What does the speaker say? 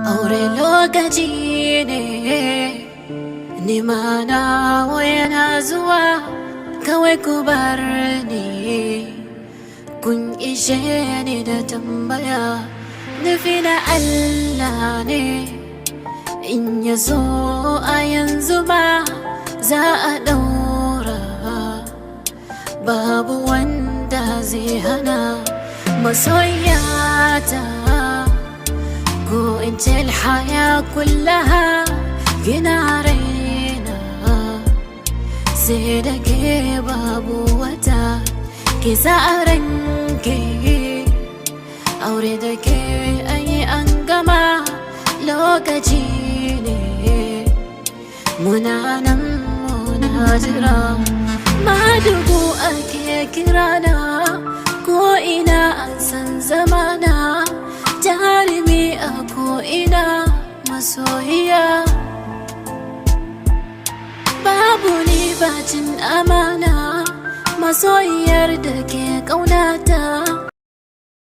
aure lokaci ne, nima nawa yana zuwa, kawai ku bar ni. Kun ishe ni da tambaya, nufi na Allah ne, in ya so a yanzu ma za a ɗaura. Babu wanda zai hana masoyata, ko in ce alhaya kullaha kina raina. Sai da ke babu wata, ki sa a ranke, aure da ke ayi an gama, lokaci ne muna nan muna jira. Madugu ake kirana, ko ina an san zamana, jarumi a ko ina masoyiya. Babu ni bacin amana, masoyiyar da ke ƙaunata.